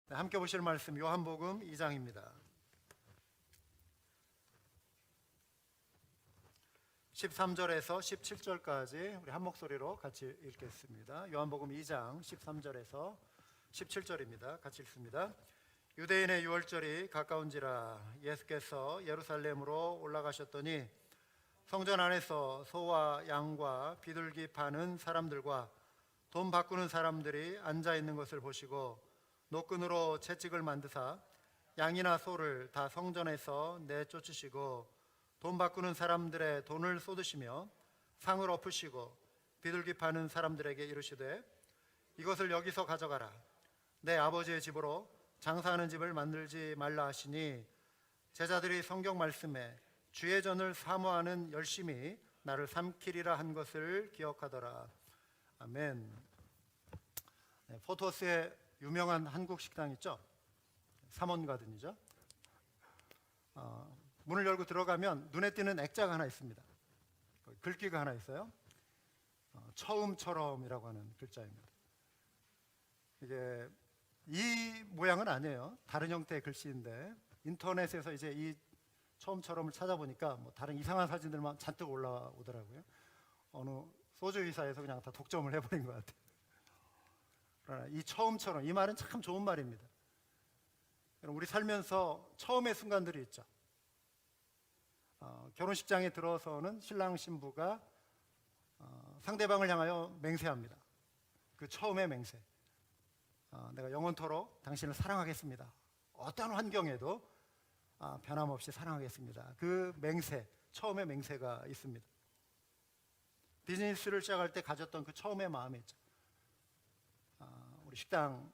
네, 함께 보실 말씀 요한복음 2장입니다. 13절에서 17절까지 우리 한 목소리로 같이 읽겠습니다. 요한복음 2장 13절에서 17절입니다. 같이 읽습니다. 유대인의 유월절이 가까운지라 예수께서 예루살렘으로 올라가셨더니 성전 안에서 소와 양과 비둘기 파는 사람들과 돈 바꾸는 사람들이 앉아 있는 것을 보시고 노끈으로 채찍을 만드사 양이나 소를 다 성전에서 내쫓으시고 돈 바꾸는 사람들의 돈을 쏟으시며 상을 엎으시고 비둘기 파는 사람들에게 이르시되 이것을 여기서 가져가라. 내 아버지의 집으로 장사하는 집을 만들지 말라 하시니 제자들이 성경 말씀에 주의 전을 사모하는 열심히 나를 삼키리라 한 것을 기억하더라. 아멘. 네, 포토스의 유명한 한국 식당 있죠? 삼원가든이죠. 문을 열고 들어가면 눈에 띄는 액자가 하나 있습니다. 글귀가 하나 있어요. 처음처럼이라고 하는 글자입니다. 이게 이 모양은 아니에요. 다른 형태의 글씨인데 인터넷에서 이제 이 처음처럼을 찾아보니까 뭐 다른 이상한 사진들만 잔뜩 올라오더라고요. 어느 소주 회사에서 그냥 다 독점을 해버린 것 같아요. 그러나 이 처음처럼, 이 말은 참 좋은 말입니다. 우리 살면서 처음의 순간들이 있죠. 결혼식장에 들어서는 신랑 신부가 상대방을 향하여 맹세합니다. 그 처음의 맹세. 내가 영원토록 당신을 사랑하겠습니다. 어떤 환경에도 변함없이 사랑하겠습니다. 그 맹세, 처음의 맹세가 있습니다. 비즈니스를 시작할 때 가졌던 그 처음의 마음이 있죠. 우리 식당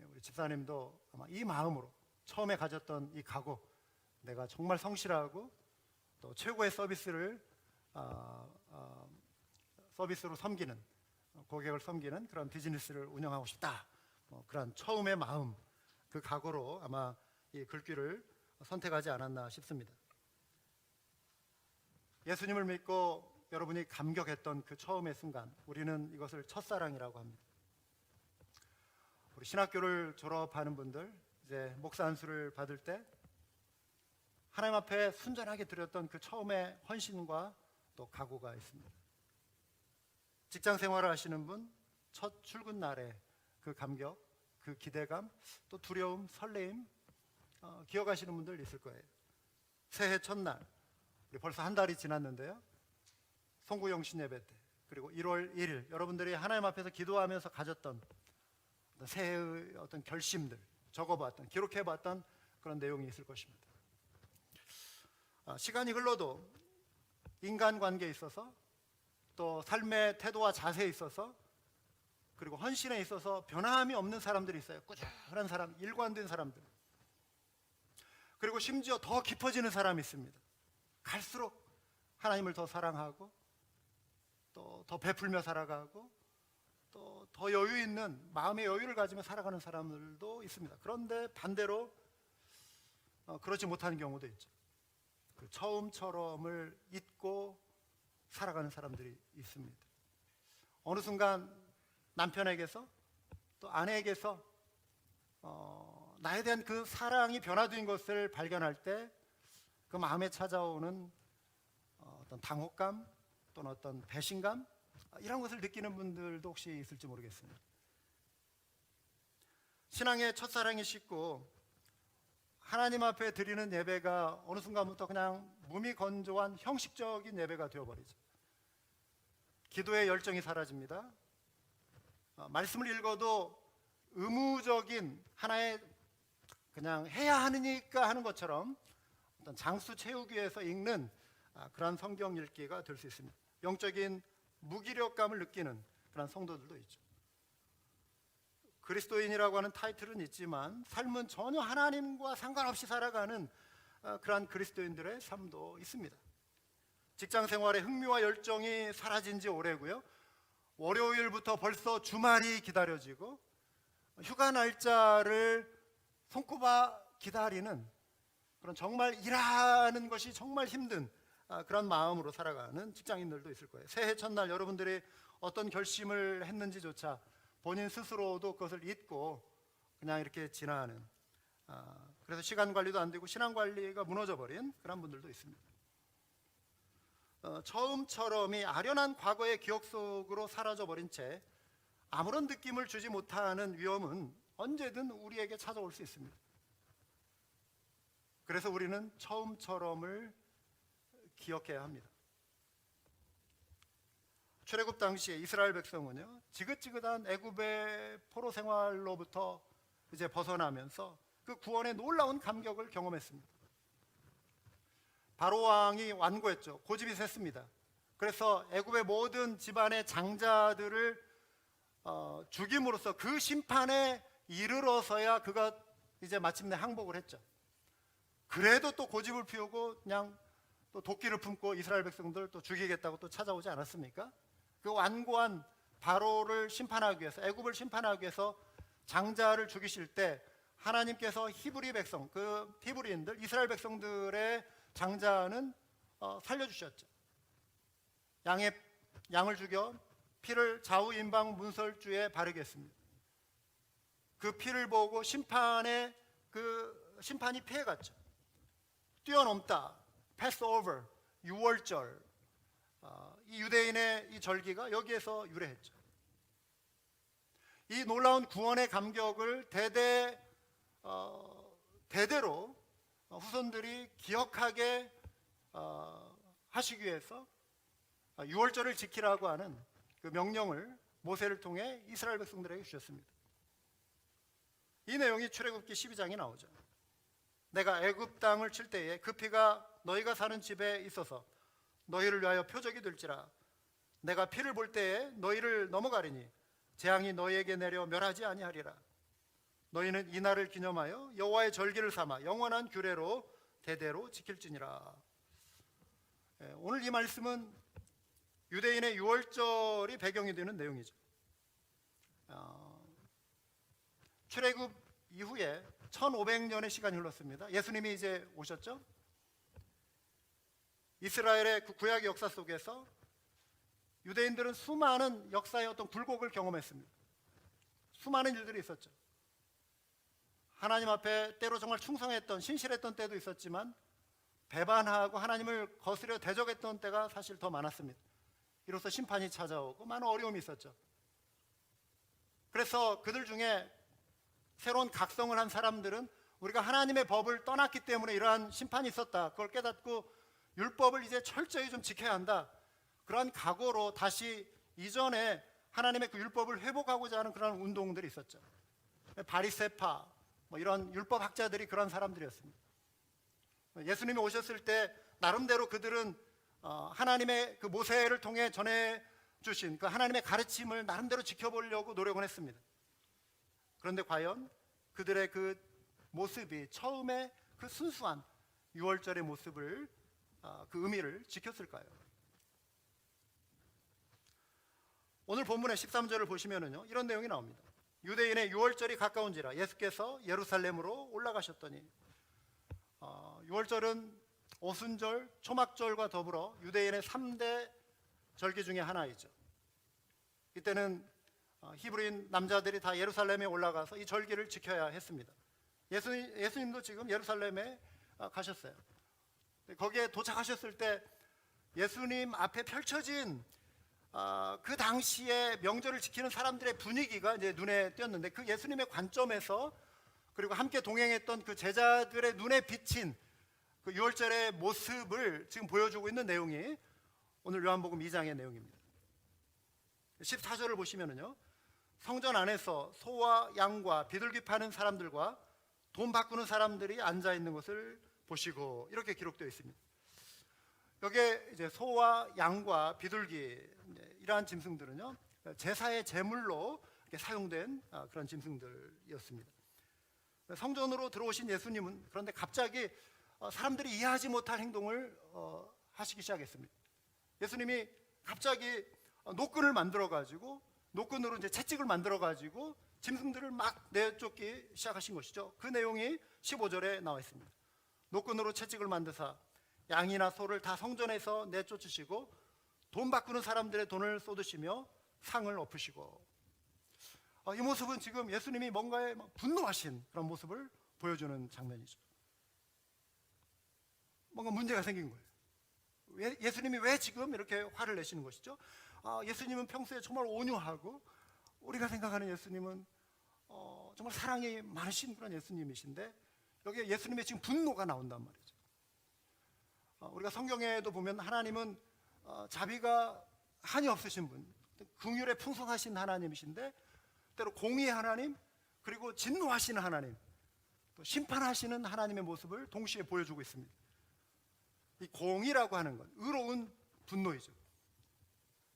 우리 집사님도 아마 이 마음으로 처음에 가졌던 이 각오, 내가 정말 성실하고 또 최고의 서비스로 섬기는, 고객을 섬기는 그런 비즈니스를 운영하고 싶다, 그런 처음의 마음, 그 각오로 아마 이 글귀를 선택하지 않았나 싶습니다. 예수님을 믿고 여러분이 감격했던 그 처음의 순간, 우리는 이것을 첫사랑이라고 합니다. 우리 신학교를 졸업하는 분들, 이제 목사 안수를 받을 때 하나님 앞에 순전하게 드렸던 그 처음의 헌신과 또 각오가 있습니다. 직장 생활을 하시는 분, 첫 출근 날에 그 감격, 그 기대감, 또 두려움, 설레임 기억하시는 분들 있을 거예요. 새해 첫날, 우리 벌써 한 달이 지났는데요. 송구영신 예배 때, 그리고 1월 1일 여러분들이 하나님 앞에서 기도하면서 가졌던 새해의 어떤 결심들, 적어봤던, 기록해봤던 그런 내용이 있을 것입니다. 시간이 흘러도 인간관계에 있어서, 또 삶의 태도와 자세에 있어서, 그리고 헌신에 있어서 변함이 없는 사람들이 있어요. 꾸준한 사람, 일관된 사람들. 그리고 심지어 더 깊어지는 사람이 있습니다. 갈수록 하나님을 더 사랑하고 또 더 베풀며 살아가고 또 더 여유 있는 마음의 여유를 가지며 살아가는 사람들도 있습니다. 그런데 반대로 그렇지 못한 경우도 있죠. 그 처음처럼을 잊고 살아가는 사람들이 있습니다. 어느 순간 남편에게서 또 아내에게서 나에 대한 그 사랑이 변화된 것을 발견할 때 그 마음에 찾아오는 어떤 당혹감 또는 어떤 배신감, 이런 것을 느끼는 분들도 혹시 있을지 모르겠습니다. 신앙의 첫사랑이 식고 하나님 앞에 드리는 예배가 어느 순간부터 그냥 무미건조한 형식적인 예배가 되어버리죠. 기도의 열정이 사라집니다. 말씀을 읽어도 의무적인 하나의 그냥 해야 하니까 하는 것처럼 어떤 장수 채우기 위해서 읽는 그런 성경 읽기가 될 수 있습니다. 영적인 무기력감을 느끼는 그런 성도들도 있죠. 그리스도인이라고 하는 타이틀은 있지만 삶은 전혀 하나님과 상관없이 살아가는 그런 그리스도인들의 삶도 있습니다. 직장 생활의 흥미와 열정이 사라진 지 오래고요. 월요일부터 벌써 주말이 기다려지고 휴가 날짜를 손꼽아 기다리는 그런, 정말 일하는 것이 정말 힘든 그런 마음으로 살아가는 직장인들도 있을 거예요. 새해 첫날 여러분들이 어떤 결심을 했는지조차 본인 스스로도 그것을 잊고 그냥 이렇게 지나는, 그래서 시간 관리도 안 되고 신앙 관리가 무너져 버린 그런 분들도 있습니다. 처음처럼이 아련한 과거의 기억 속으로 사라져 버린 채 아무런 느낌을 주지 못하는 위험은 언제든 우리에게 찾아올 수 있습니다. 그래서 우리는 처음처럼을 기억해야 합니다. 출애굽 당시에 이스라엘 백성은요, 지긋지긋한 애굽의 포로 생활로부터 이제 벗어나면서 그 구원의 놀라운 감격을 경험했습니다. 바로 왕이 완고했죠. 고집이 셌습니다. 그래서 애굽의 모든 집안의 장자들을 죽임으로써 그 심판에 이르러서야 그가 이제 마침내 항복을 했죠. 그래도 또 고집을 피우고 그냥 또 도끼를 품고 이스라엘 백성들 또 죽이겠다고 또 찾아오지 않았습니까? 그 완고한 바로를 심판하기 위해서, 애굽을 심판하기 위해서 장자를 죽이실 때 하나님께서 히브리 백성, 그 히브리인들, 이스라엘 백성들의 장자는 살려주셨죠. 양을 죽여 피를 좌우 인방 문설주에 바르게 했습니다. 그 피를 보고 심판이 피해갔죠. 뛰어넘다, pass over, 유월절, 이 유대인의 이 절기가 여기에서 유래했죠. 이 놀라운 구원의 감격을 대대로 후손들이 기억하게 하시기 위해서 유월절을 지키라고 하는 그 명령을 모세를 통해 이스라엘 백성들에게 주셨습니다. 이 내용이 출애굽기 12장에 나오죠. 내가 애굽 땅을 칠 때에 그 피가 너희가 사는 집에 있어서 너희를 위하여 표적이 될지라. 내가 피를 볼 때에 너희를 넘어가리니 재앙이 너희에게 내려 멸하지 아니하리라. 너희는 이 날을 기념하여 여호와의 절기를 삼아 영원한 규례로 대대로 지킬지니라. 오늘 이 말씀은 유대인의 유월절이 배경이 되는 내용이죠. 출애굽 이후에 1500년의 시간이 흘렀습니다. 예수님이 이제 오셨죠. 이스라엘의 그 구약의 역사 속에서 유대인들은 수많은 역사의 어떤 굴곡을 경험했습니다. 수많은 일들이 있었죠. 하나님 앞에 때로 정말 충성했던, 신실했던 때도 있었지만 배반하고 하나님을 거스려 대적했던 때가 사실 더 많았습니다. 이로써 심판이 찾아오고 많은 어려움이 있었죠. 그래서 그들 중에 새로운 각성을 한 사람들은 우리가 하나님의 법을 떠났기 때문에 이러한 심판이 있었다, 그걸 깨닫고 율법을 이제 철저히 좀 지켜야 한다, 그러한 각오로 다시 이전에 하나님의 그 율법을 회복하고자 하는 그런 운동들이 있었죠. 바리새파, 이런 율법학자들이 그런 사람들이었습니다. 예수님이 오셨을 때 나름대로 그들은 하나님의 그 모세를 통해 전해주신 그 하나님의 가르침을 나름대로 지켜보려고 노력을 했습니다. 그런데 과연 그들의 그 모습이 처음에 그 순수한 유월절의 모습을, 그 의미를 지켰을까요? 오늘 본문의 13절을 보시면은요, 이런 내용이 나옵니다. 유대인의 유월절이 가까운지라 예수께서 예루살렘으로 올라가셨더니. 유월절은 오순절, 초막절과 더불어 유대인의 3대 절기 중에 하나이죠. 이때는 히브리인 남자들이 다 예루살렘에 올라가서 이 절기를 지켜야 했습니다. 예수님도 지금 예루살렘에 가셨어요. 거기에 도착하셨을 때 예수님 앞에 펼쳐진 그 당시에 명절을 지키는 사람들의 분위기가 이제 눈에 띄었는데, 그 예수님의 관점에서, 그리고 함께 동행했던 그 제자들의 눈에 비친 그 유월절의 모습을 지금 보여주고 있는 내용이 오늘 요한복음 2장의 내용입니다. 14절을 보시면은요, 성전 안에서 소와 양과 비둘기 파는 사람들과 돈 바꾸는 사람들이 앉아 있는 것을 보시고, 이렇게 기록되어 있습니다. 여기에 이제 소와 양과 비둘기, 이러한 짐승들은요, 제사의 제물로 사용된 그런 짐승들이었습니다. 성전으로 들어오신 예수님은 그런데 갑자기 사람들이 이해하지 못할 행동을 하시기 시작했습니다. 예수님이 갑자기 노끈을 만들어 가지고, 노끈으로 이제 채찍을 만들어 가지고 짐승들을 막 내쫓기 시작하신 것이죠. 그 내용이 15절에 나와 있습니다. 노끈으로 채찍을 만드사 양이나 소를 다 성전에서 내쫓으시고 돈 바꾸는 사람들의 돈을 쏟으시며 상을 엎으시고. 이 모습은 지금 예수님이 뭔가에 막 분노하신 그런 모습을 보여주는 장면이죠. 뭔가 문제가 생긴 거예요. 예수님이 왜 지금 이렇게 화를 내시는 것이죠? 예수님은 평소에 정말 온유하고 우리가 생각하는 예수님은 정말 사랑이 많으신 그런 예수님이신데 여기에 예수님의 지금 분노가 나온단 말이죠. 우리가 성경에도 보면 하나님은 자비가 한이 없으신 분, 긍휼에 풍성하신 하나님이신데 때로 공의의 하나님, 그리고 진노하시는 하나님, 또 심판하시는 하나님의 모습을 동시에 보여주고 있습니다. 이 공의라고 하는 건 의로운 분노이죠.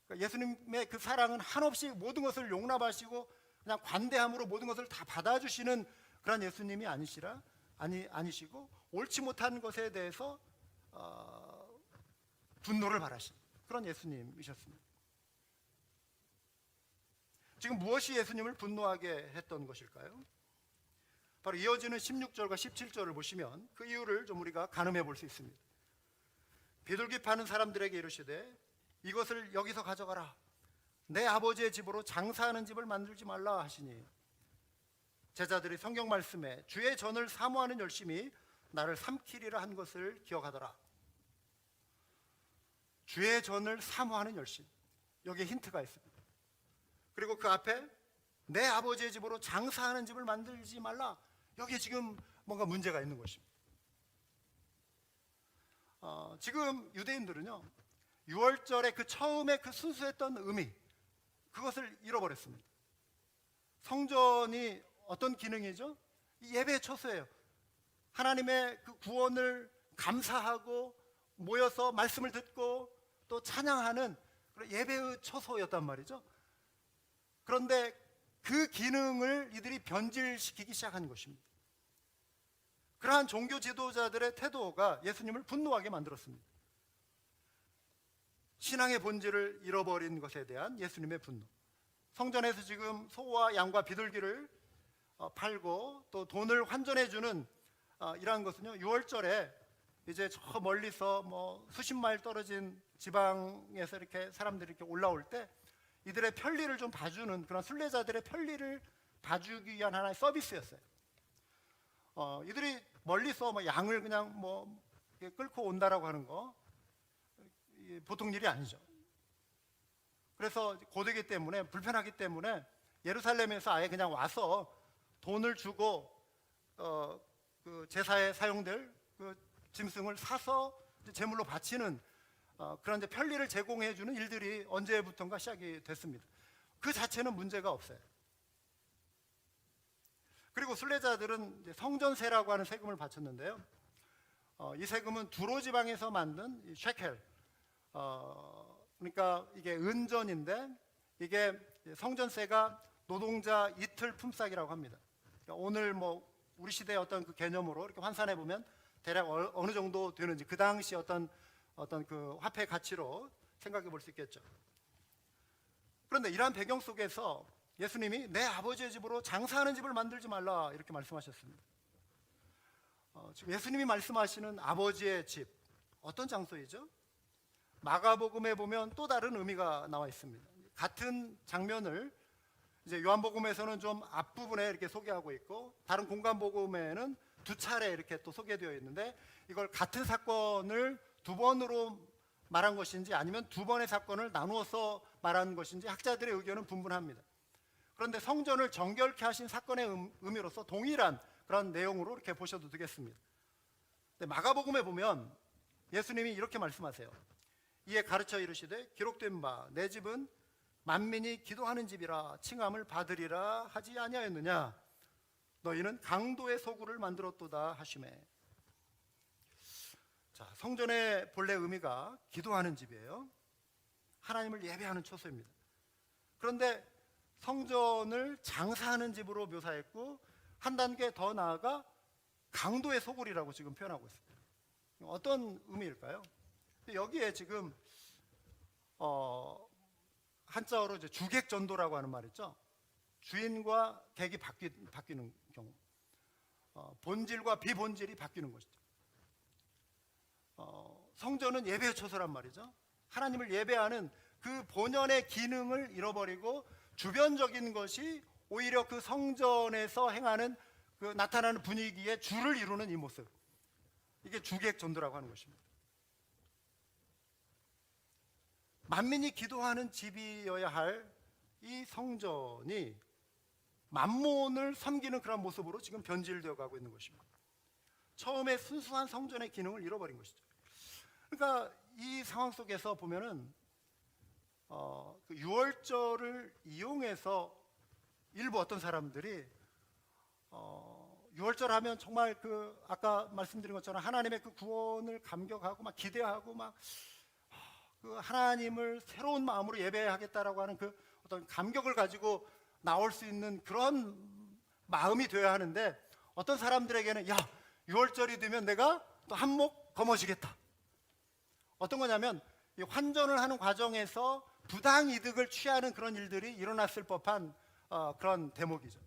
그러니까 예수님의 그 사랑은 한없이 모든 것을 용납하시고 그냥 관대함으로 모든 것을 다 받아주시는 그런 예수님이 아니시고 옳지 못한 것에 대해서 분노를 발하신 그런 예수님이셨습니다. 지금 무엇이 예수님을 분노하게 했던 것일까요? 바로 이어지는 16절과 17절을 보시면 그 이유를 좀 우리가 가늠해 볼 수 있습니다. 비둘기 파는 사람들에게 이르시되 이것을 여기서 가져가라. 내 아버지의 집으로 장사하는 집을 만들지 말라 하시니 제자들이 성경 말씀에 주의 전을 사모하는 열심이 나를 삼키리라 한 것을 기억하더라. 주의 전을 사모하는 열심, 여기에 힌트가 있습니다. 그리고 그 앞에 내 아버지의 집으로 장사하는 집을 만들지 말라, 여기에 지금 뭔가 문제가 있는 것입니다. 지금 유대인들은요 6월절에 그 처음에 그 순수했던 의미, 그것을 잃어버렸습니다. 성전이 어떤 기능이죠? 이 예배의 처소예요. 하나님의 그 구원을 감사하고 모여서 말씀을 듣고 또 찬양하는 그런 예배의 처소였단 말이죠. 그런데 그 기능을 이들이 변질시키기 시작한 것입니다. 그러한 종교 지도자들의 태도가 예수님을 분노하게 만들었습니다. 신앙의 본질을 잃어버린 것에 대한 예수님의 분노. 성전에서 지금 소와 양과 비둘기를 팔고 또 돈을 환전해 주는 이러한 것은요 6월절에 이제 저 멀리서 뭐 수십 마일 떨어진 지방에서 이렇게 사람들이 이렇게 올라올 때 이들의 편리를 좀 봐주는 그런 순례자들의 편리를 봐주기 위한 하나의 서비스였어요. 이들이 멀리서 뭐 양을 그냥 뭐 끌고 온다라고 하는 거 보통 일이 아니죠. 그래서 고되기 때문에, 불편하기 때문에 예루살렘에서 아예 그냥 와서 돈을 주고 그 제사에 사용될 그 짐승을 사서 제물로 바치는 그런 이제 편리를 제공해 주는 일들이 언제부턴가 시작이 됐습니다. 그 자체는 문제가 없어요. 그리고 순례자들은 이제 성전세라고 하는 세금을 바쳤는데요. 이 세금은 두로 지방에서 만든 이 셰켈, 그러니까 이게 은전인데 이게 성전세가 노동자 이틀 품삯이라고 합니다. 그러니까 오늘 뭐 우리 시대의 어떤 그 개념으로 이렇게 환산해 보면 대략 어느 정도 되는지 그 당시 어떤 그 화폐 가치로 생각해 볼 수 있겠죠. 그런데 이러한 배경 속에서 예수님이 내 아버지의 집으로 장사하는 집을 만들지 말라 이렇게 말씀하셨습니다. 지금 예수님이 말씀하시는 아버지의 집, 어떤 장소이죠? 마가복음에 보면 또 다른 의미가 나와 있습니다. 같은 장면을 이제 요한복음에서는 좀 앞부분에 이렇게 소개하고 있고 다른 공간복음에는 두 차례 이렇게 또 소개되어 있는데 이걸 같은 사건을 두 번으로 말한 것인지 아니면 두 번의 사건을 나누어서 말한 것인지 학자들의 의견은 분분합니다. 그런데 성전을 정결케 하신 사건의 의미로서 동일한 그런 내용으로 이렇게 보셔도 되겠습니다. 근데 마가복음에 보면 예수님이 이렇게 말씀하세요. 이에 가르쳐 이르시되 기록된 바 내 집은 만민이 기도하는 집이라 칭함을 받으리라 하지 아니하였느냐. 너희는 강도의 소굴을 만들었도다 하시매. 자, 성전의 본래 의미가 기도하는 집이에요. 하나님을 예배하는 처소입니다. 그런데 성전을 장사하는 집으로 묘사했고 한 단계 더 나아가 강도의 소굴이라고 지금 표현하고 있습니다. 어떤 의미일까요? 여기에 지금 한자어로 이제 주객전도라고 하는 말 있죠. 주인과 객이 바뀌는 경우, 본질과 비본질이 바뀌는 것이죠. 성전은 예배의 처소란 말이죠. 하나님을 예배하는 그 본연의 기능을 잃어버리고 주변적인 것이 오히려 그 성전에서 행하는 그 나타나는 분위기에 줄을 이루는 이 모습, 이게 주객 전도라고 하는 것입니다. 만민이 기도하는 집이어야 할 이 성전이 만몬을 섬기는 그런 모습으로 지금 변질되어 가고 있는 것입니다. 처음에 순수한 성전의 기능을 잃어버린 것이죠. 그러니까 이 상황 속에서 보면은 그 유월절을 이용해서 일부 어떤 사람들이 유월절 하면 정말 그 아까 말씀드린 것처럼 하나님의 그 구원을 감격하고 막 기대하고 막 그 하나님을 새로운 마음으로 예배하겠다라고 하는 그 어떤 감격을 가지고 나올 수 있는 그런 마음이 되어야 하는데, 어떤 사람들에게는 야, 유월절이 되면 내가 또 한몫 거머쥐겠다. 어떤 거냐면 이 환전을 하는 과정에서 부당 이득을 취하는 그런 일들이 일어났을 법한 그런 대목이죠.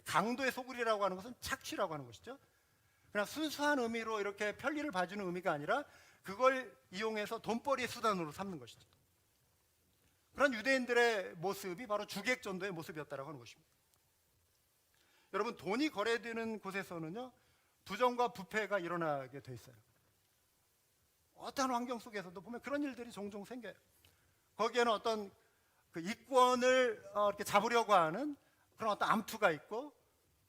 강도의 소굴이라고 하는 것은 착취라고 하는 것이죠. 그냥 순수한 의미로 이렇게 편리를 봐주는 의미가 아니라 그걸 이용해서 돈벌이의 수단으로 삼는 것이죠. 그런 유대인들의 모습이 바로 주객전도의 모습이었다라고 하는 것입니다. 여러분, 돈이 거래되는 곳에서는요, 부정과 부패가 일어나게 돼 있어요. 어떠한 환경 속에서도 보면 그런 일들이 종종 생겨요. 거기에는 어떤 그 이권을 이렇게 잡으려고 하는 그런 어떤 암투가 있고,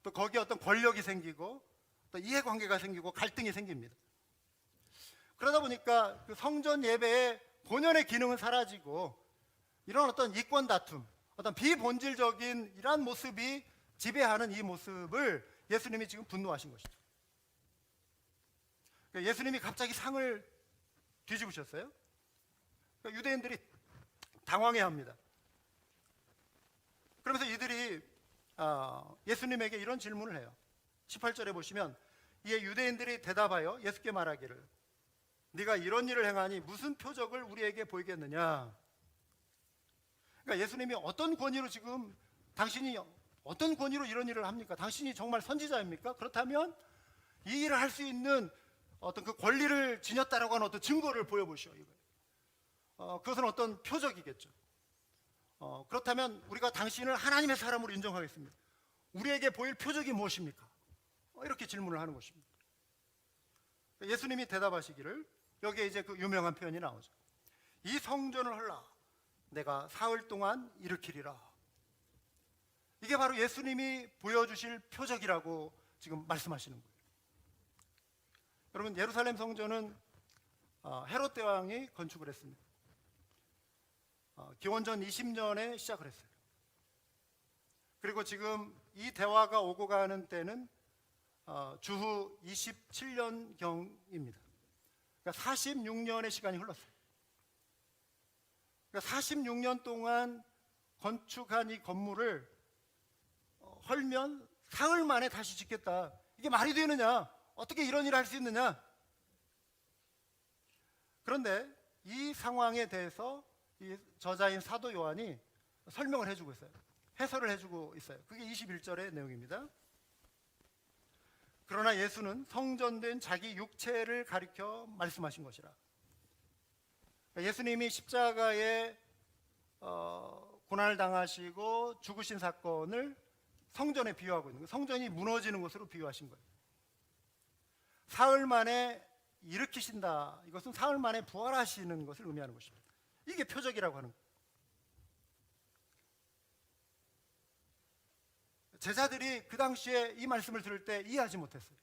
또 거기에 어떤 권력이 생기고, 또 이해관계가 생기고 갈등이 생깁니다. 그러다 보니까 그 성전 예배의 본연의 기능은 사라지고 이런 어떤 이권 다툼, 어떤 비본질적인 이러한 모습이 지배하는 이 모습을 예수님이 지금 분노하신 것이죠. 예수님이 갑자기 상을 뒤집으셨어요. 유대인들이 당황해합니다. 그러면서 이들이 예수님에게 이런 질문을 해요. 18절에 보시면 이에 유대인들이 대답하여 예수께 말하기를 네가 이런 일을 행하니 무슨 표적을 우리에게 보이겠느냐. 그러니까 예수님이 어떤 권위로 지금 당신이 어떤 권위로 이런 일을 합니까? 당신이 정말 선지자입니까? 그렇다면 이 일을 할 수 있는 어떤 그 권리를 지녔다라고 하는 어떤 증거를 보여보시오. 그것은 어떤 표적이겠죠. 그렇다면 우리가 당신을 하나님의 사람으로 인정하겠습니다. 우리에게 보일 표적이 무엇입니까? 이렇게 질문을 하는 것입니다. 예수님이 대답하시기를, 여기에 이제 그 유명한 표현이 나오죠. 이 성전을 헐라 내가 사흘 동안 일으키리라. 이게 바로 예수님이 보여주실 표적이라고 지금 말씀하시는 거예요. 여러분, 예루살렘 성전은 헤롯 대왕이 건축을 했습니다. 기원전 20년에 시작을 했어요. 그리고 지금 이 대화가 오고 가는 때는 주후 27년경입니다. 그러니까 46년의 시간이 흘렀어요. 그러니까 46년 동안 건축한 이 건물을 헐면 사흘 만에 다시 짓겠다. 이게 말이 되느냐? 어떻게 이런 일을 할 수 있느냐? 그런데 이 상황에 대해서 이 저자인 사도 요한이 설명을 해주고 있어요. 해설을 해주고 있어요. 그게 21절의 내용입니다. 그러나 예수는 성전된 자기 육체를 가리켜 말씀하신 것이라. 예수님이 십자가에 고난을 당하시고 죽으신 사건을 성전에 비유하고 있는 거예요. 성전이 무너지는 것으로 비유하신 거예요. 사흘 만에 일으키신다. 이것은 사흘 만에 부활하시는 것을 의미하는 것입니다. 이게 표적이라고 하는 거예요. 제자들이 그 당시에 이 말씀을 들을 때 이해하지 못했어요.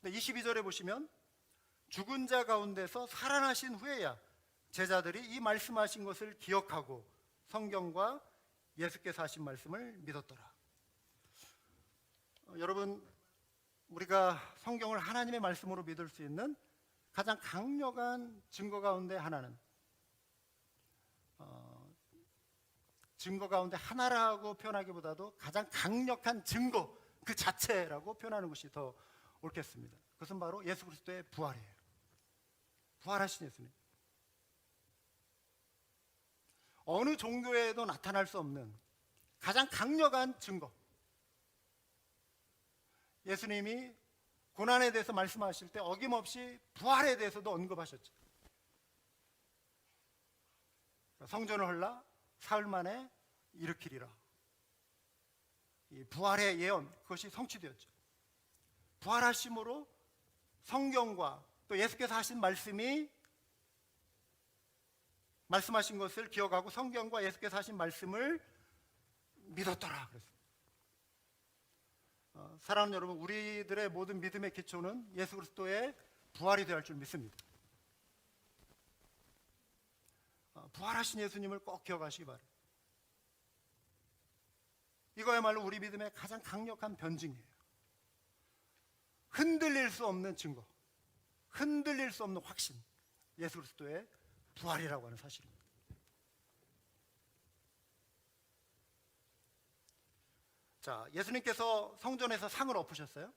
근데 22절에 보시면 죽은 자 가운데서 살아나신 후에야 제자들이 이 말씀하신 것을 기억하고 성경과 예수께서 하신 말씀을 믿었더라. 여러분, 우리가 성경을 하나님의 말씀으로 믿을 수 있는 가장 강력한 증거 가운데 하나는 증거 가운데 하나라고 표현하기보다도 가장 강력한 증거 그 자체라고 표현하는 것이 더 옳겠습니다. 그것은 바로 예수 그리스도의 부활이에요. 부활하신 예수님. 어느 종교에도 나타날 수 없는 가장 강력한 증거. 예수님이 고난에 대해서 말씀하실 때 어김없이 부활에 대해서도 언급하셨죠. 성전을 헐라 사흘 만에 일으키리라. 이 부활의 예언, 그것이 성취되었죠. 부활하심으로 성경과 또 예수께서 하신 말씀하신 것을 기억하고 성경과 예수께서 하신 말씀을 믿었더라 그랬습니다. 사랑하는 여러분, 우리들의 모든 믿음의 기초는 예수 그리스도의 부활이 되어야 할 줄 믿습니다. 부활하신 예수님을 꼭 기억하시기 바랍니다. 이거야말로 우리 믿음의 가장 강력한 변증이에요. 흔들릴 수 없는 증거, 흔들릴 수 없는 확신, 예수 그리스도의 부활이라고 하는 사실입니다. 자, 예수님께서 성전에서 상을 엎으셨어요.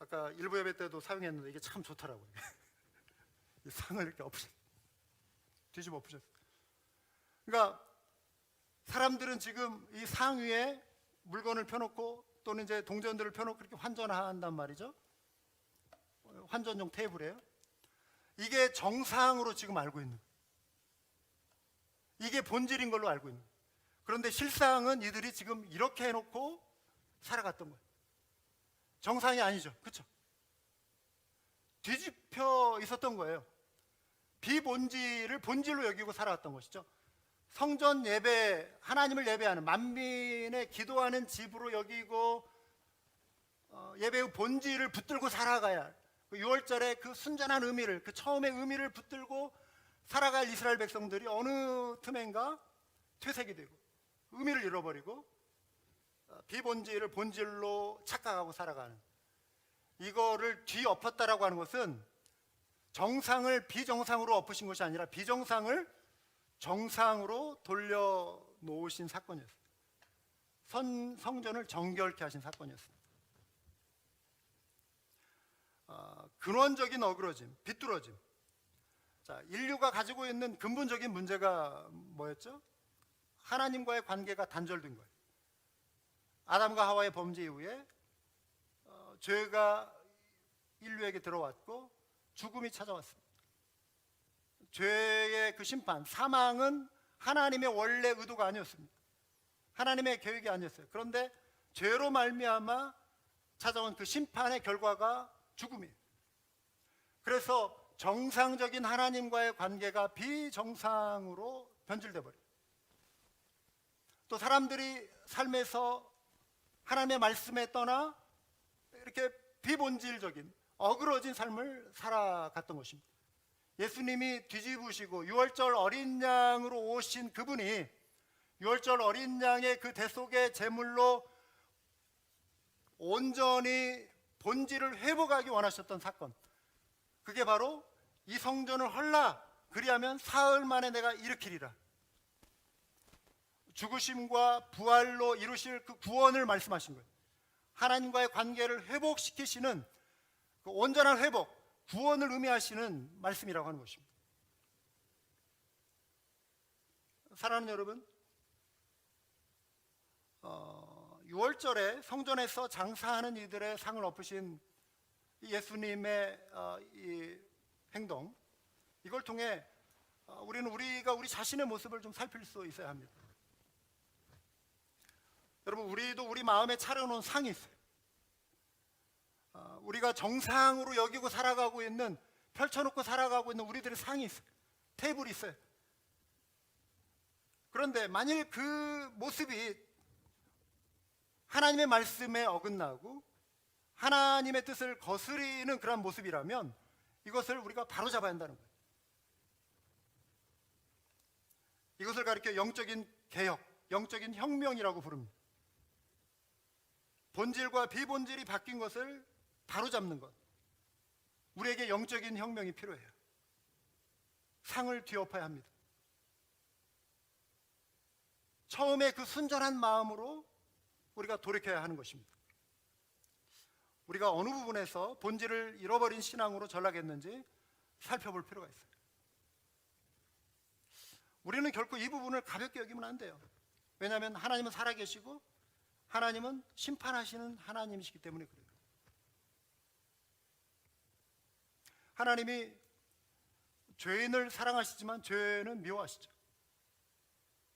아까 일부 예배 때도 사용했는데 이게 참 좋더라고요. 이 상을 이렇게 뒤집어 엎으셨어요. 그러니까 사람들은 지금 이 상 위에 물건을 펴놓고 또는 이제 동전들을 펴놓고 이렇게 환전한단 말이죠. 환전용 테이블이에요. 이게 정상으로 지금 알고 있는 거예요. 이게 본질인 걸로 알고 있는 거예요. 그런데 실상은 이들이 지금 이렇게 해놓고 살아갔던 거예요. 정상이 아니죠. 그렇죠? 뒤집혀 있었던 거예요. 비본질을 본질로 여기고 살아왔던 것이죠. 성전 예배, 하나님을 예배하는 만민의 기도하는 집으로 여기고 예배의 본질을 붙들고 살아가야 그 6월절에 그 순전한 의미를, 그 처음의 의미를 붙들고 살아갈 이스라엘 백성들이 어느 틈엔가 퇴색이 되고 의미를 잃어버리고 비본질을 본질로 착각하고 살아가는, 이거를 뒤엎었다라고 하는 것은 정상을 비정상으로 엎으신 것이 아니라 비정상을 정상으로 돌려놓으신 사건이었습니다. 성전을 정결케 하신 사건이었습니다. 근원적인 어그러짐, 비뚤어짐. 자, 인류가 가지고 있는 근본적인 문제가 뭐였죠? 하나님과의 관계가 단절된 거예요. 아담과 하와의 범죄 이후에 죄가 인류에게 들어왔고 죽음이 찾아왔습니다. 죄의 그 심판, 사망은 하나님의 원래 의도가 아니었습니다. 하나님의 계획이 아니었어요. 그런데 죄로 말미암아 찾아온 그 심판의 결과가 죽음이에요. 그래서 정상적인 하나님과의 관계가 비정상으로 변질돼 버려요. 또 사람들이 삶에서 하나님의 말씀에 떠나 이렇게 비본질적인 어그러진 삶을 살아갔던 것입니다. 예수님이 뒤집으시고 6월절 어린 양으로 오신 그분이 6월절 어린 양의 그 대속의 제물로 온전히 본질을 회복하기 원하셨던 사건, 그게 바로 이 성전을 헐라 그리하면 사흘 만에 내가 일으키리라, 죽으심과 부활로 이루실 그 구원을 말씀하신 거예요. 하나님과의 관계를 회복시키시는 그 온전한 회복, 구원을 의미하시는 말씀이라고 하는 것입니다. 사랑하는 여러분, 6월절에 성전에서 장사하는 이들의 상을 엎으신 예수님의 이 행동, 이걸 통해 우리는 우리 자신의 모습을 좀 살필 수 있어야 합니다. 여러분, 우리도 우리 마음에 차려놓은 상이 있어요. 우리가 정상으로 여기고 살아가고 있는, 펼쳐놓고 살아가고 있는 우리들의 상이 있어요. 테이블이 있어요. 그런데 만일 그 모습이 하나님의 말씀에 어긋나고 하나님의 뜻을 거스리는 그런 모습이라면 이것을 우리가 바로잡아야 한다는 거예요. 이것을 가리켜 영적인 개혁, 영적인 혁명이라고 부릅니다. 본질과 비본질이 바뀐 것을 바로잡는 것, 우리에게 영적인 혁명이 필요해요. 상을 뒤엎어야 합니다. 처음에 그 순전한 마음으로 우리가 돌이켜야 하는 것입니다. 우리가 어느 부분에서 본질을 잃어버린 신앙으로 전락했는지 살펴볼 필요가 있어요. 우리는 결코 이 부분을 가볍게 여기면 안 돼요. 왜냐하면 하나님은 살아계시고 하나님은 심판하시는 하나님이시기 때문에 그래요. 하나님이 죄인을 사랑하시지만 죄는 미워하시죠.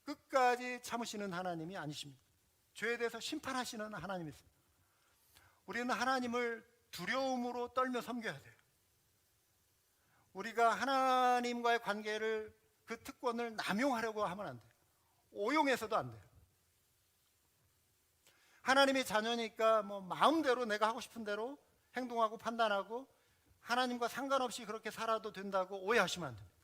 끝까지 참으시는 하나님이 아니십니다. 죄에 대해서 심판하시는 하나님이 있습니다. 우리는 하나님을 두려움으로 떨며 섬겨야 돼요. 우리가 하나님과의 관계를, 그 특권을 남용하려고 하면 안 돼요. 오용해서도 안 돼요. 하나님의 자녀니까 뭐 마음대로 내가 하고 싶은 대로 행동하고 판단하고 하나님과 상관없이 그렇게 살아도 된다고 오해하시면 안 됩니다.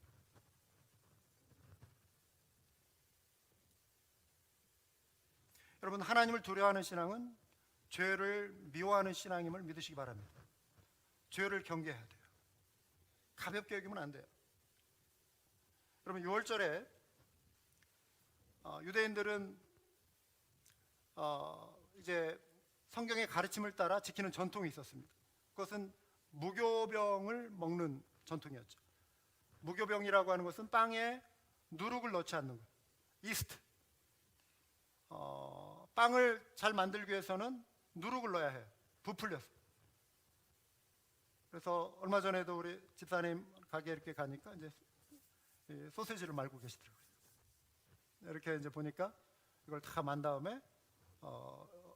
여러분, 하나님을 두려워하는 신앙은 죄를 미워하는 신앙임을 믿으시기 바랍니다. 죄를 경계해야 돼요. 가볍게 여기면 안 돼요. 여러분, 6월절에 유대인들은 이제 성경의 가르침을 따라 지키는 전통이 있었습니다. 그것은 무교병을 먹는 전통이었죠. 무교병이라고 하는 것은 빵에 누룩을 넣지 않는 거예요. 이스트. 빵을 잘 만들기 위해서는 누룩을 넣어야 해요. 부풀려서. 그래서 얼마 전에도 우리 집사님 가게 이렇게 가니까 이제 소세지를 말고 계시더라고요. 이렇게 이제 보니까 이걸 다 만 다음에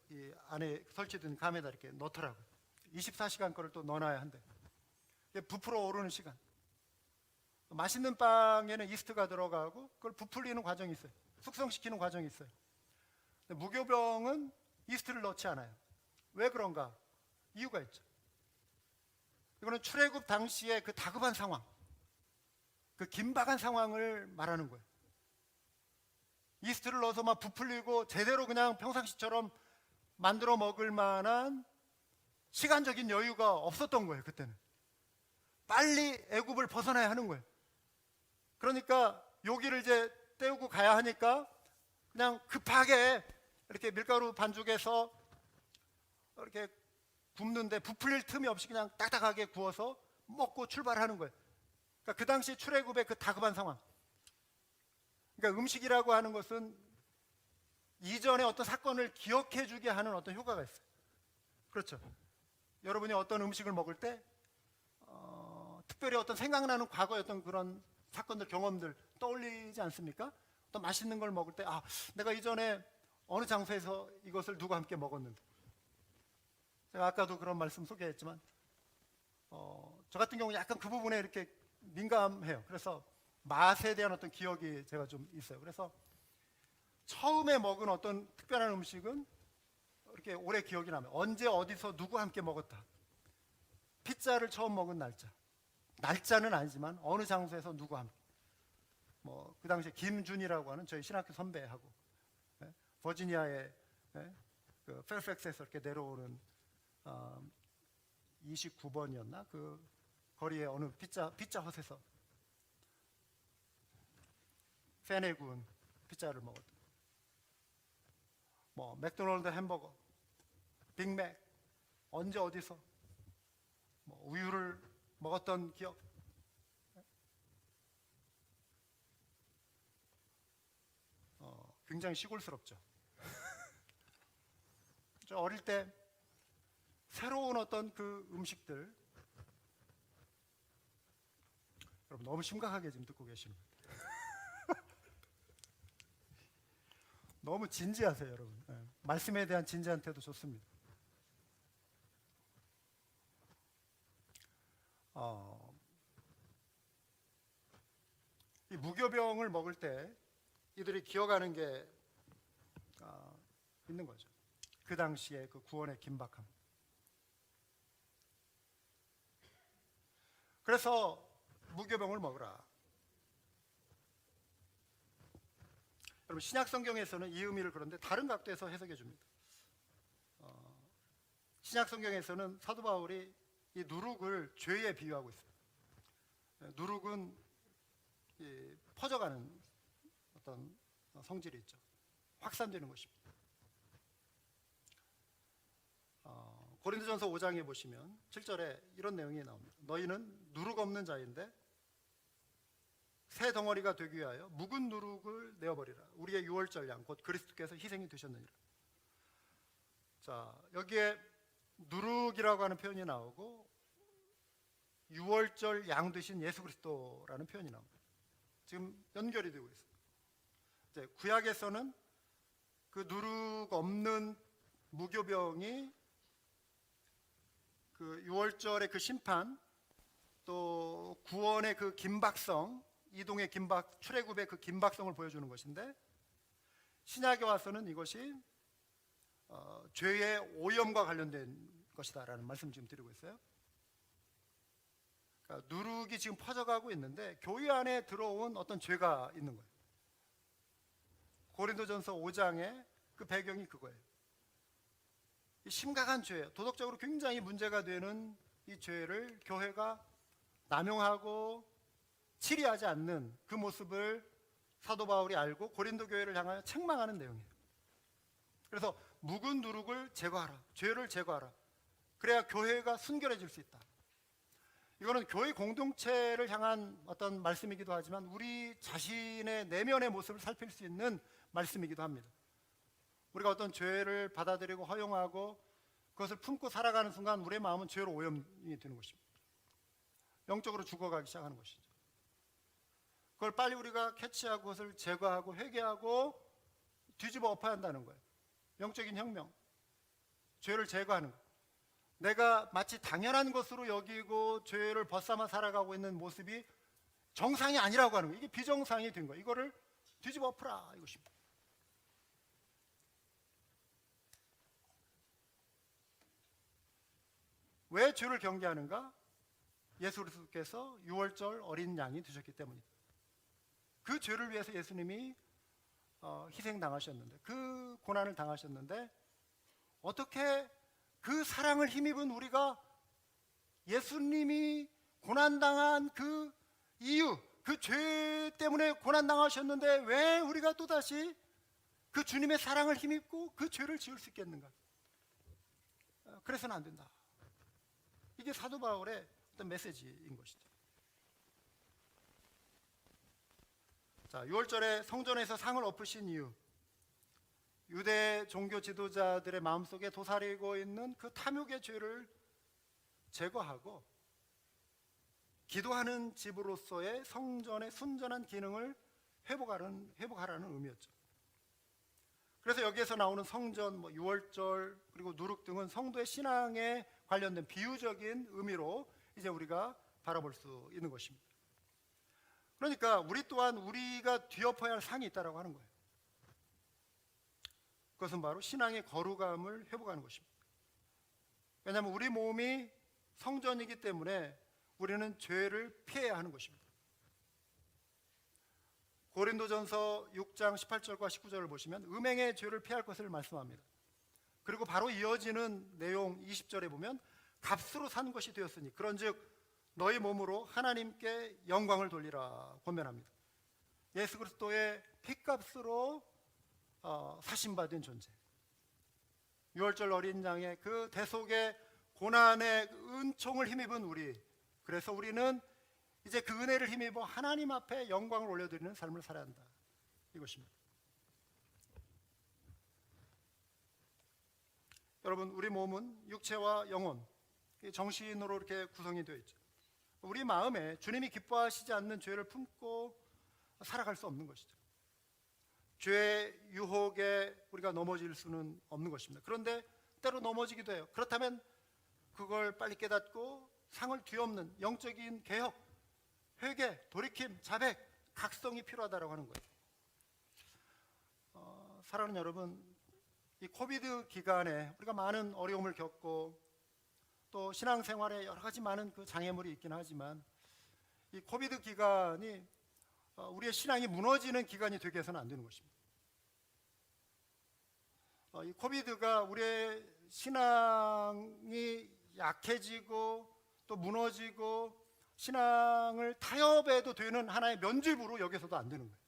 이 안에 설치된 감에다 이렇게 넣더라고요. 24시간 거를 또 넣어놔야 한대. 부풀어 오르는 시간. 맛있는 빵에는 이스트가 들어가고 그걸 부풀리는 과정이 있어요. 숙성시키는 과정이 있어요. 근데 무교병은 이스트를 넣지 않아요. 왜 그런가? 이유가 있죠. 이거는 출애굽 당시에 그 다급한 상황, 그 긴박한 상황을 말하는 거예요. 이스트를 넣어서 막 부풀리고 제대로 그냥 평상시처럼 만들어 먹을 만한 시간적인 여유가 없었던 거예요. 그때는 빨리 애굽을 벗어나야 하는 거예요. 그러니까 요기를 이제 때우고 가야 하니까 그냥 급하게 이렇게 밀가루 반죽해서 이렇게 굽는데 부풀릴 틈이 없이 그냥 딱딱하게 구워서 먹고 출발하는 거예요. 그러니까 그 당시 출애굽의 그 다급한 상황. 그러니까 음식이라고 하는 것은 이전의 어떤 사건을 기억해 주게 하는 어떤 효과가 있어요. 그렇죠. 여러분이 어떤 음식을 먹을 때 특별히 어떤 생각나는 과거의 어떤 그런 사건들, 경험들 떠올리지 않습니까? 또 맛있는 걸 먹을 때 내가 이전에 어느 장소에서 이것을 누구와 함께 먹었는데. 제가 아까도 그런 말씀 소개했지만 저 같은 경우 약간 그 부분에 이렇게 민감해요. 그래서 맛에 대한 어떤 기억이 제가 좀 있어요. 그래서 처음에 먹은 어떤 특별한 음식은 이렇게 오래 기억이 나면 언제 어디서 누구와 함께 먹었다. 피자를 처음 먹은 날짜는 아니지만 어느 장소에서 누구와 함께. 그 당시에 김준이라고 하는 저희 신학교 선배하고 버지니아의 그 페어팩스에서 이렇게 내려오는 29번이었나 그 거리에 어느 피자 헛에서 페네 구운 피자를 먹었다. 맥도날드 햄버거, 빅맥, 언제 어디서 우유를 먹었던 기억. 굉장히 시골스럽죠. 저 어릴 때 새로운 어떤 그 음식들, 여러분 너무 심각하게 지금 듣고 계시는 거예요. 너무 진지하세요, 여러분. 말씀에 대한 진지한 태도 좋습니다. 이 무교병을 먹을 때 이들이 기억하는 게 있는 거죠. 그 당시에 그 구원의 긴박함. 그래서 무교병을 먹으라. 여러분 신약 성경에서는 이 의미를 그런데 다른 각도에서 해석해 줍니다. 신약 성경에서는 사도 바울이 이 누룩을 죄에 비유하고 있어요. 누룩은 퍼져가는 어떤 성질이 있죠. 확산되는 것입니다. 고린도전서 5장에 보시면 7절에 이런 내용이 나옵니다. 너희는 누룩 없는 자인데 새 덩어리가 되기 위하여 묵은 누룩을 내어버리라. 우리의 유월절 양 곧 그리스도께서 희생이 되셨느니라. 자, 여기에 누룩이라고 하는 표현이 나오고 유월절 양 되신 예수 그리스도라는 표현이 나옵니다. 지금 연결이 되고 있습니다. 이제 구약에서는 그 누룩 없는 무교병이 그 6월절의 그 심판, 또 구원의 그 긴박성, 이동의 긴박, 출애굽의 그 긴박성을 보여주는 것인데, 신약에 와서는 이것이 죄의 오염과 관련된 것이다라는 말씀 지금 드리고 있어요. 그러니까 누룩이 지금 퍼져가고 있는데 교회 안에 들어온 어떤 죄가 있는 거예요. 고린도전서 5장의 그 배경이 그거예요. 이 심각한 죄예요. 도덕적으로 굉장히 문제가 되는 이 죄를 교회가 남용하고 치리하지 않는 그 모습을 사도 바울이 알고 고린도 교회를 향하여 책망하는 내용이에요. 그래서 묵은 누룩을 제거하라, 죄를 제거하라. 그래야 교회가 순결해질 수 있다. 이거는 교회 공동체를 향한 어떤 말씀이기도 하지만 우리 자신의 내면의 모습을 살필 수 있는 말씀이기도 합니다. 우리가 어떤 죄를 받아들이고 허용하고 그것을 품고 살아가는 순간 우리의 마음은 죄로 오염이 되는 것입니다. 영적으로 죽어가기 시작하는 것이죠. 그걸 빨리 우리가 캐치하고 그것을 제거하고 회개하고 뒤집어 엎어야 한다는 거예요. 영적인 혁명, 죄를 제거하는 것. 내가 마치 당연한 것으로 여기고 죄를 벗삼아 살아가고 있는 모습이 정상이 아니라고 하는 거예요. 이게 비정상이 된 거예요. 이거를 뒤집어 엎으라 이것입니다. 왜 죄를 경계하는가? 예수께서 6월절 어린 양이 되셨기 때문입니다. 그 죄를 위해서 예수님이 희생당하셨는데, 그 고난을 당하셨는데, 어떻게 그 사랑을 힘입은 우리가 예수님이 고난당한 그 이유, 그 죄 때문에 고난당하셨는데 왜 우리가 또다시 그 주님의 사랑을 힘입고 그 죄를 지을 수 있겠는가? 그래서는 안 된다. 이게 사도 바울의 어떤 메시지인 것이죠. 자, 6월절에 성전에서 상을 엎으신 이유, 유대 종교 지도자들의 마음속에 도사리고 있는 그 탐욕의 죄를 제거하고 기도하는 집으로서의 성전의 순전한 기능을 회복하라는 의미였죠. 그래서 여기에서 나오는 성전, 6월절, 그리고 누룩 등은 성도의 신앙에 관련된 비유적인 의미로 이제 우리가 바라볼 수 있는 것입니다. 그러니까 우리 또한 우리가 뒤엎어야 할 상이 있다고 하는 거예요. 그것은 바로 신앙의 거룩함을 회복하는 것입니다. 왜냐하면 우리 몸이 성전이기 때문에 우리는 죄를 피해야 하는 것입니다. 고린도전서 6장 18절과 19절을 보시면 음행의 죄를 피할 것을 말씀합니다. 그리고 바로 이어지는 내용 20절에 보면 값으로 산 것이 되었으니 그런즉 너희 몸으로 하나님께 영광을 돌리라 권면합니다. 예수 그리스도의 피값으로 사신받은 존재, 6월절 어린 양의 그 대속의 고난의 은총을 힘입은 우리, 그래서 우리는 이제 그 은혜를 힘입어 하나님 앞에 영광을 올려드리는 삶을 살아야 한다, 이것입니다. 여러분, 우리 몸은 육체와 영혼, 정신으로 이렇게 구성이 되어 있죠. 우리 마음에 주님이 기뻐하시지 않는 죄를 품고 살아갈 수 없는 것이죠. 죄의 유혹에 우리가 넘어질 수는 없는 것입니다. 그런데 때로 넘어지기도 해요. 그렇다면 그걸 빨리 깨닫고 상을 뒤엎는 영적인 개혁, 회개, 돌이킴, 자백, 각성이 필요하다고 하는 거예요. 사랑하는 여러분, 이 코비드 기간에 우리가 많은 어려움을 겪고 또 신앙생활에 여러 가지 많은 그 장애물이 있긴 하지만 이 코비드 기간이 우리의 신앙이 무너지는 기간이 되게 해서는 안 되는 것입니다. 이 코비드가 우리의 신앙이 약해지고 또 무너지고 신앙을 타협해도 되는 하나의 면죄부로 여기서도 안 되는 거예요.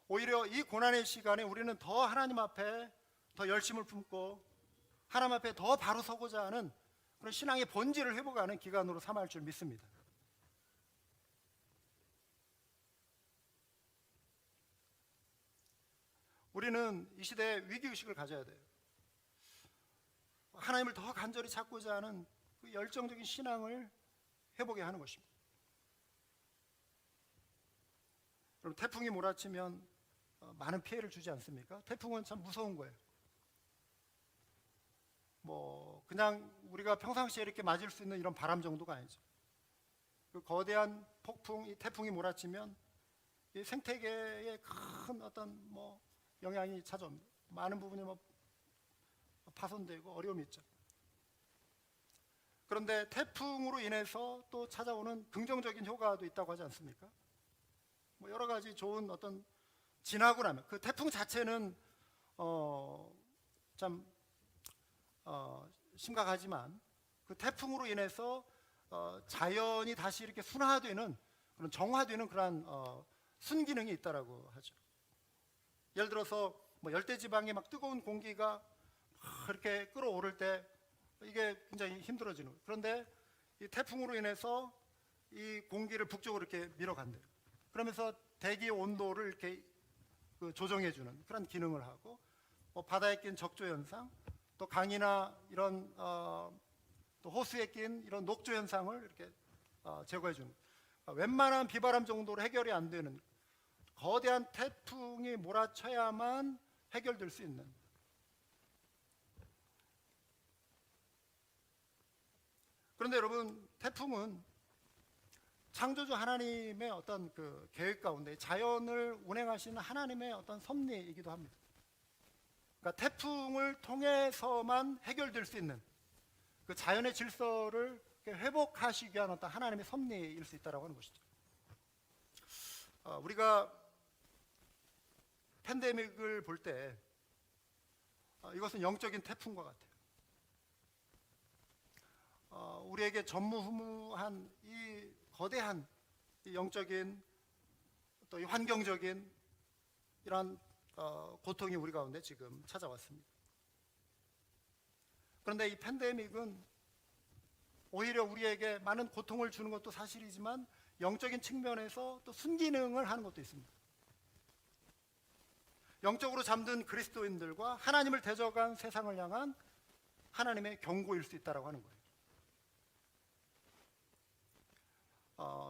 오히려 이 고난의 시간에 우리는 더 하나님 앞에 더 열심을 품고 하나님 앞에 더 바로 서고자 하는 그런 신앙의 본질을 회복하는 기간으로 삼아야 할 줄 믿습니다. 우리는 이 시대에 위기의식을 가져야 돼요. 하나님을 더 간절히 찾고자 하는 그 열정적인 신앙을 회복해야 하는 것입니다. 그럼 태풍이 몰아치면 많은 피해를 주지 않습니까? 태풍은 참 무서운 거예요. 뭐 그냥 우리가 평상시에 이렇게 맞을 수 있는 이런 바람 정도가 아니죠. 그 거대한 폭풍, 이 태풍이 몰아치면 이 생태계에 큰 어떤 뭐 영향이 찾아옵니다. 많은 부분이 뭐 파손되고 어려움이 있죠. 그런데 태풍으로 인해서 또 찾아오는 긍정적인 효과도 있다고 하지 않습니까? 뭐 여러 가지 좋은 어떤 지나고 나면 그 태풍 자체는 참 심각하지만 그 태풍으로 인해서 자연이 다시 이렇게 순화되는 그런 정화되는 그런 순기능이 있다라고 하죠. 예를 들어서 뭐 열대지방에 막 뜨거운 공기가 막 이렇게 끌어오를 때 이게 굉장히 힘들어지는 거예요. 그런데 이 태풍으로 인해서 이 공기를 북쪽으로 이렇게 밀어간대요. 그러면서 대기 온도를 이렇게 조정해주는 그런 기능을 하고, 바다에 낀 적조 현상, 또 강이나 이런 또 호수에 낀 이런 녹조 현상을 이렇게 제거해주는, 웬만한 비바람 정도로 해결이 안 되는 거대한 태풍이 몰아쳐야만 해결될 수 있는. 그런데 여러분, 태풍은 창조주 하나님의 어떤 그 계획 가운데 자연을 운행하시는 하나님의 어떤 섭리이기도 합니다. 그러니까 태풍을 통해서만 해결될 수 있는 그 자연의 질서를 회복하시기 위한 어떤 하나님의 섭리일 수 있다고 하는 것이죠. 우리가 팬데믹을 볼 때 이것은 영적인 태풍과 같아요. 우리에게 전무후무한 이 거대한 이 영적인 또 이 환경적인 이러한 고통이 우리 가운데 지금 찾아왔습니다. 그런데 이 팬데믹은 오히려 우리에게 많은 고통을 주는 것도 사실이지만 영적인 측면에서 또 순기능을 하는 것도 있습니다. 영적으로 잠든 그리스도인들과 하나님을 대적한 세상을 향한 하나님의 경고일 수 있다고 하는 거예요.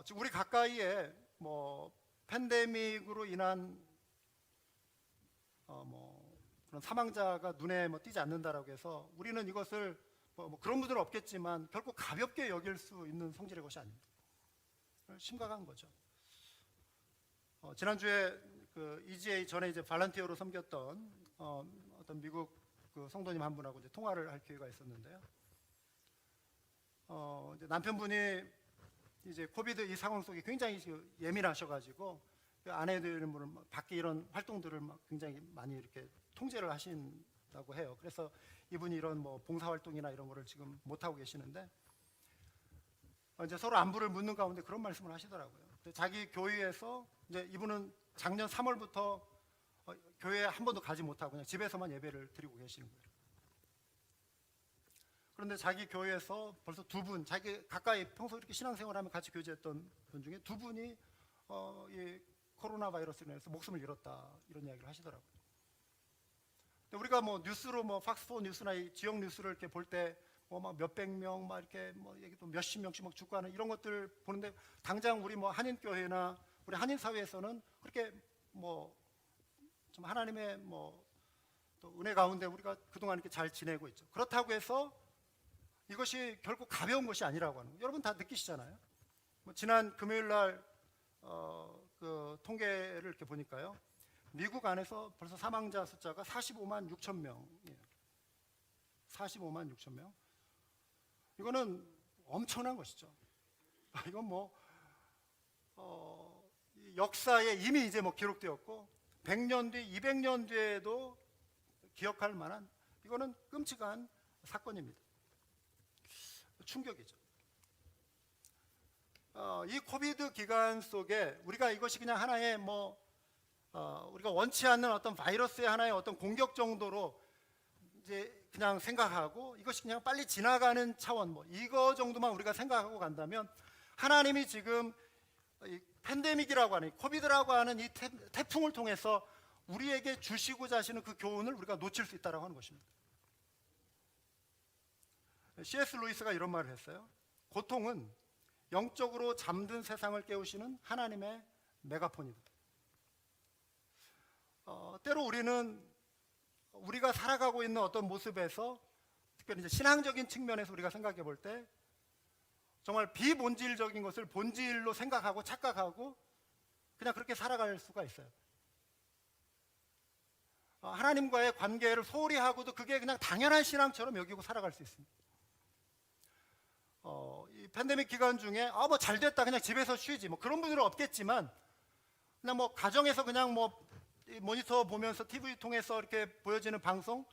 지금 우리 가까이에 뭐 팬데믹으로 인한 그런 사망자가 눈에 띄지 않는다라고 해서 우리는 이것을 뭐 그런 분들은 없겠지만 결코 가볍게 여길 수 있는 성질의 것이 아닙니다. 심각한 거죠. 지난주에 그 EGA 전에 이제 발란티어로 섬겼던 어떤 미국 그 성도님 한 분하고 이제 통화를 할 기회가 있었는데요. 이제 남편분이 이제 코비드 이 상황 속에 굉장히 예민하셔가지고 그 아내들은 밖에 이런 활동들을 막 굉장히 많이 이렇게 통제를 하신다고 해요. 그래서 이분이 이런 뭐 봉사활동이나 이런 거를 지금 못 하고 계시는데 이제 서로 안부를 묻는 가운데 그런 말씀을 하시더라고요. 자기 교회에서 이제 이분은 작년 3월부터 교회에 한 번도 가지 못하고 그냥 집에서만 예배를 드리고 계시는 거예요. 그런데 자기 교회에서 벌써 두 분, 자기 가까이 평소 이렇게 신앙생활하면 같이 교제했던 분 중에 두 분이 이 코로나 바이러스로 인해서 목숨을 잃었다 이런 이야기를 하시더라고요. 근데 우리가 뭐 뉴스로 뭐 팍스4 뉴스나 이 지역 뉴스를 이렇게 볼 때 뭐 막 몇백 명 막 이렇게 뭐 얘기 또 몇십 명씩 막 죽고 하는 이런 것들 보는데 당장 우리 뭐 한인 교회나 우리 한인 사회에서는 그렇게 뭐 좀 하나님의 뭐 또 은혜 가운데 우리가 그동안 이렇게 잘 지내고 있죠. 그렇다고 해서 이것이 결코 가벼운 것이 아니라고 하는 거예요. 여러분 다 느끼시잖아요. 뭐 지난 금요일 날 그 통계를 이렇게 보니까요. 미국 안에서 벌써 사망자 숫자가 45만 6천 명이에요. 45만 6천 명. 이거는 엄청난 것이죠. 이건 뭐 역사에 이미 이제 뭐 기록되었고 100년 뒤, 200년 뒤에도 기억할 만한 이거는 끔찍한 사건입니다. 충격이죠. 이 코비드 기간 속에 우리가 이것이 그냥 하나의 우리가 원치 않는 어떤 바이러스의 하나의 어떤 공격 정도로 이제 그냥 생각하고 이것이 그냥 빨리 지나가는 차원 이거 정도만 우리가 생각하고 간다면 하나님이 지금 이 팬데믹이라고 하는 코비드라고 하는 이 태풍을 통해서 우리에게 주시고자 하시는 그 교훈을 우리가 놓칠 수 있다고 하는 것입니다. C.S. 루이스가 이런 말을 했어요. 고통은 영적으로 잠든 세상을 깨우시는 하나님의 메가폰이다. 때로 우리는 우리가 살아가고 있는 어떤 모습에서, 특별히 이제 신앙적인 측면에서 우리가 생각해 볼 때 정말 비본질적인 것을 본질로 생각하고 착각하고 그냥 그렇게 살아갈 수가 있어요. 하나님과의 관계를 소홀히 하고도 그게 그냥 당연한 신앙처럼 여기고 살아갈 수 있습니다. 이 팬데믹 기간 중에 뭐 잘 됐다 그냥 집에서 쉬지 뭐 그런 분들은 없겠지만, 그냥 뭐 가정에서 그냥 뭐 모니터 보면서 TV 통해서 이렇게 보여지는 방송,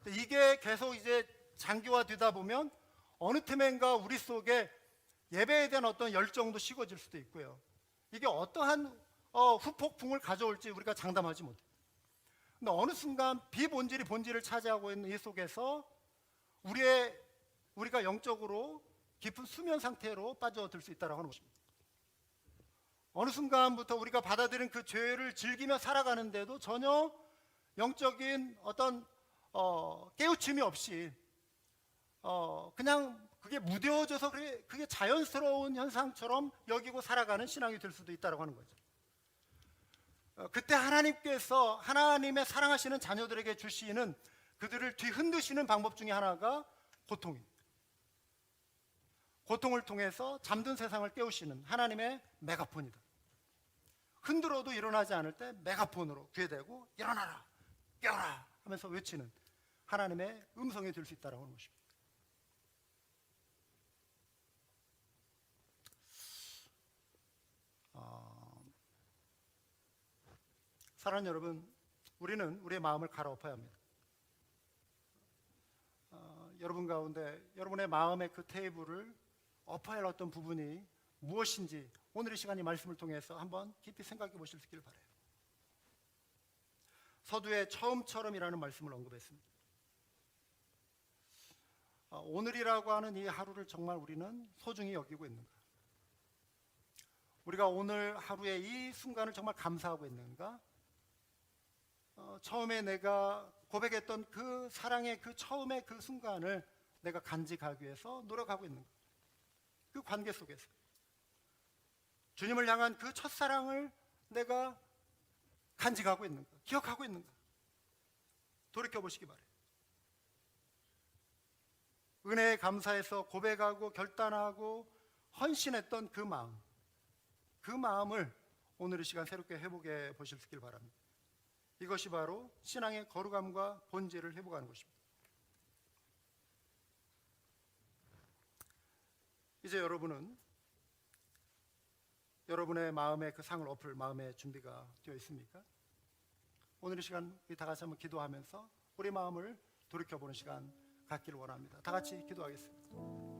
이게 계속 이제 장기화되다 보면 어느 틈엔가 우리 속에 예배에 대한 어떤 열정도 식어질 수도 있고요. 이게 어떠한 후폭풍을 가져올지 우리가 장담하지 못해요. 근데 어느 순간 비본질이 본질을 차지하고 있는 이 속에서 우리가 영적으로 깊은 수면 상태로 빠져들 수 있다고 하는 것입니다. 어느 순간부터 우리가 받아들인 그 죄를 즐기며 살아가는데도 전혀 영적인 어떤 깨우침이 없이 그냥 그게 무뎌져서 그게 자연스러운 현상처럼 여기고 살아가는 신앙이 될 수도 있다고 하는 거죠. 그때 하나님께서 하나님의 사랑하시는 자녀들에게 주시는 그들을 뒤흔드시는 방법 중에 하나가 고통입니다. 고통을 통해서 잠든 세상을 깨우시는 하나님의 메가폰이다. 흔들어도 일어나지 않을 때 메가폰으로 귀에 대고 일어나라, 깨어라 하면서 외치는 하나님의 음성이 될 수 있다는 것입니다. 사랑하는 여러분, 우리는 우리의 마음을 갈아엎어야 합니다. 여러분 가운데 여러분의 마음의 그 테이블을 엎어야 할 어떤 부분이 무엇인지 오늘 이 시간 이 말씀을 통해서 한번 깊이 생각해 보실 수 있기를 바라요. 서두에 처음처럼이라는 말씀을 언급했습니다. 오늘이라고 하는 이 하루를 정말 우리는 소중히 여기고 있는가? 우리가 오늘 하루의 이 순간을 정말 감사하고 있는가? 처음에 내가 고백했던 그 사랑의 그 처음의 그 순간을 내가 간직하기 위해서 노력하고 있는가? 그 관계 속에서 주님을 향한 그 첫사랑을 내가 간직하고 있는가? 기억하고 있는가? 돌이켜보시기 바라요. 은혜에 감사해서 고백하고 결단하고 헌신했던 그 마음을 오늘 이 시간 새롭게 회복해 보실 수 있길 바랍니다. 이것이 바로 신앙의 거룩함과 본질을 회복하는 것입니다. 이제 여러분은 여러분의 마음에 그 상을 엎을 마음의 준비가 되어 있습니까? 오늘 이 시간 우리 다 같이 한번 기도하면서 우리 마음을 돌이켜보는 시간 갖기를 원합니다. 다 같이 기도하겠습니다.